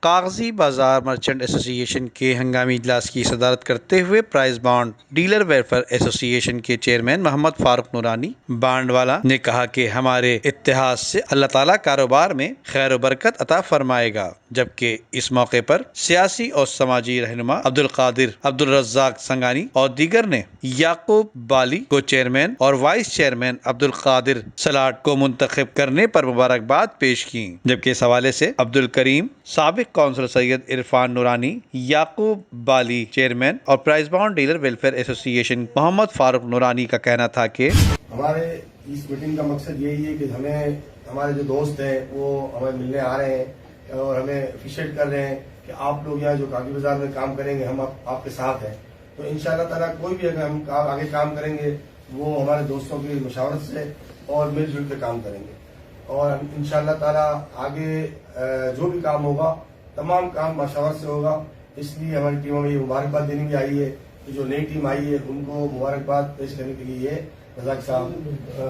کاغذی بازار مرچنٹ ایسوسی ایشن کے ہنگامی اجلاس کی صدارت کرتے ہوئے پرائز بانڈ ڈیلر ویلفیئر ایسوسی ایشن کے چیئرمین محمد فاروق نورانی بانڈ والا نے کہا کہ ہمارے اتحاد سے اللہ تعالیٰ کاروبار میں خیر و برکت عطا فرمائے گا، جبکہ اس موقع پر سیاسی اور سماجی رہنما عبدالقادر عبدالرزاق سنگانی اور دیگر نے یعقوب بالی کو چیئرمین اور وائس چیئرمین عبدالقادر سلاٹ کو منتخب کرنے پر مبارکباد پیش کی، جبکہ اس حوالے سے عبدالکریم سابق کونسل سید عرفان نورانی، یعقوب بالی چیئرمین اور پرائز بانڈ ڈیلر ویلفیئر ایسوسی ایشن محمد فاروق نورانی کا کہنا تھا کہ ہمارے اس میٹنگ کا مقصد یہی ہے کہ ہمارے جو دوست ہیں وہ ہمیں ملنے آ رہے ہیں اور ہمیں اپریشیٹ کر رہے ہیں کہ آپ لوگ یہاں جو کاغذی بازار میں کام کریں گے ہم آپ کے ساتھ ہیں، تو انشاءاللہ تعالیٰ کوئی بھی اگر ہم آگے کام کریں گے وہ ہمارے دوستوں کی مشاورت سے اور مل جل کے کام کریں گے، اور انشاءاللہ تعالیٰ آگے جو بھی کام ہوگا تمام کام مشاورت سے ہوگا۔ اس لیے ہماری ٹیموں میں یہ مبارکباد دینے کی آئی ہے کہ جو نئی ٹیم آئی ہے ان کو مبارکباد پیش کرنے کے لیے یہ رزاق صاحب،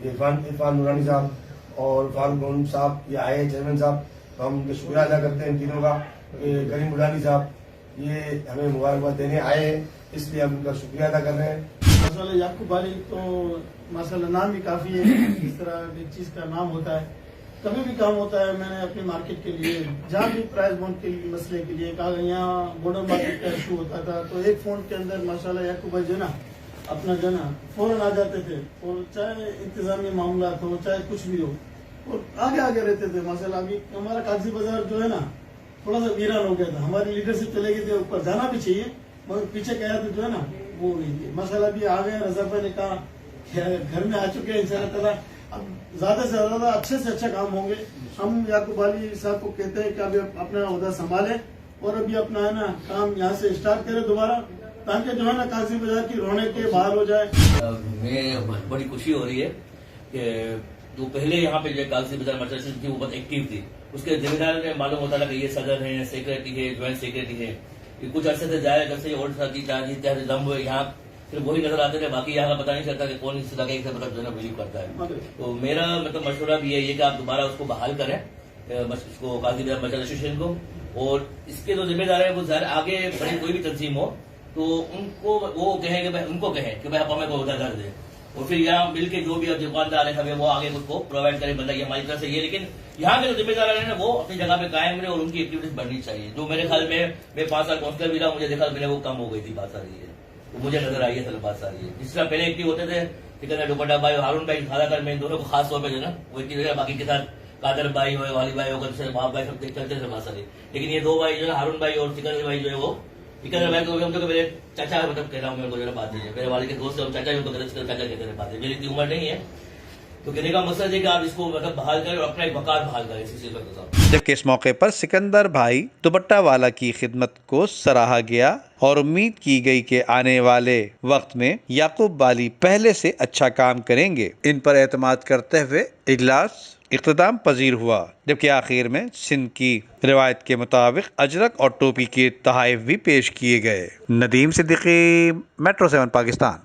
عرفان نورانی صاحب اور فاروق صاحب یہ آئے ہیں چیئرمین صاحب، تو ہم ان کا شکریہ ادا کرتے ہیں ان تینوں کا کہ کریم ملانی صاحب یہ ہمیں مبارکباد دینے آئے ہیں، اس لیے ہم ان کا شکریہ ادا کر رہے ہیں۔ ماشاءاللہ یعقوب بالی تو ماشاءاللہ نام بھی کافی ہے، اس طرح کی چیز کا نام ہوتا ہے، کبھی بھی کام ہوتا ہے۔ میں نے اپنے مارکیٹ کے لیے جہاں بھی پرائز بانڈ کے مسئلے کے لیے کہا، یہاں بورڈر مارکیٹ کا ایشو ہوتا تھا تو ایک فون کے اندر ماشاءاللہ یعقوب بھائی جو ہے نا اپنا جو ہے نا فوراً آ جاتے تھے، اور چاہے انتظامی معاملات ہو چاہے کچھ بھی ہو اور آگے رہتے تھے ماشاءاللہ۔ ابھی ہمارا کاغذی بازار جو ہے نا تھوڑا سا ویران ہو گیا تھا، ہماری لیڈرشپ چلے گئی تھی، اوپر جانا بھی چاہیے مگر پیچھے گیا تو جو ہے نا وہ نہیں تھی ماشاءاللہ۔ ابھی آ گئے، رضا بھائی نے کہا گھر میں آ چکے ہیں انشاءاللہ تعالیٰ، اب زیادہ سے زیادہ اچھے سے اچھا کام ہوں گے۔ ہم یعقوب بالی صاحب کو کہتے ہیں کہ ابھی اپنا عہدہ سنبھالے اور ابھی اپنا ہے نا کام یہاں سے اسٹارٹ کرے دوبارہ، تاکہ جو ہے نا کاغذی بازار کی رونق کے بحال ہو جائے۔ میں بڑی خوشی ہو رہی ہے کہ جو پہلے یہاں پہ جو کاغذی بازار مرچنٹ تھی وہ بہت ایکٹیو تھی، اس کے ذمہ دار نے معلوم ہوتا تھا کہ یہ صدر ہیں، سیکرٹری ہے، جوائنٹ سیکرٹری ہے، کچھ عرصے سے جائے جب سے اور ساتھی چاہیے دم ہوئے یہاں صرف وہی نظر آتے تھے، باقی یہاں کا پتہ نہیں چلتا کہ کون اس علاقے سے مطلب جو ہے نا بلیو کرتا ہے۔ تو میرا مطلب مشورہ بھی یہی ہے کہ آپ دوبارہ اس کو بحال کریں، اس کو کاغذی بازار مرچنٹ ایسوسیشن کو، اور اس کے جو ذمہ دار ہیں وہ ظاہر آگے بڑی کوئی بھی تنظیم ہو تو ان کو وہ کہیں کہ بھائی آپ ہمیں کو ادھر دیں، اور پھر یہاں مل کے جو بھی اب دکاندار ہیں ہمیں وہ آگے اس کو پرووائڈ کریں، بندہ یہ ہماری طرف سے یہ، لیکن یہاں کے جو ذمہ دار ہیں نا وہ اپنی جگہ پہ قائم رہے اور ان کی ایکٹیویٹیز بڑھنی چاہیے۔ جو میرے خیال میں 5 سال کونسلر بھی رہا، مجھے دیکھا میں نے وہ کم ہو گئی تھی بات ساری ہے، وہ مجھے نظر آئی ہے بات ساری ہے۔ جس طرح پہلے ایکٹیو ہوتے تھے ٹھیک دوپٹا بھائی ہارون بھائی خالا کر، میں ان دونوں کو خاص طور پہ جو ہے نا وہ ایکٹیو ہے، باقی کے ساتھ قادر بھائی ہوئے، والی بھائی ہوگا، باپ بھائی سب چلتے تھے بات ساری، لیکن یہ دو بھائی جو ہے ہارون بھائی اور سکندر بھائی جو ہے وہ بھائی کو میرے چاچا مطلب کہہ رہا ہوں، میرے کو جو ہے بات نہیں ہے، میرے والد کے دوست سے چاچا ان کو چاچا کہتے ہیں بات ہے، میری اتنی عمر نہیں ہے، تو کہنے کا مقصد ہے کہ آپ اس کو مطلب بحال کریں اور اپنا ایک وقار بحال کریں اسی صفت کے ساتھ۔ جبکہ اس موقع پر سکندر بھائی دوپٹہ والا کی خدمت کو سراہا گیا اور امید کی گئی کہ آنے والے وقت میں یعقوب بالی پہلے سے اچھا کام کریں گے۔ ان پر اعتماد کرتے ہوئے اجلاس اختتام پذیر ہوا، جبکہ آخر میں سندھ کی روایت کے مطابق اجرک اور ٹوپی کے تحائف بھی پیش کیے گئے۔ ندیم صدیقی، میٹرو 7 پاکستان۔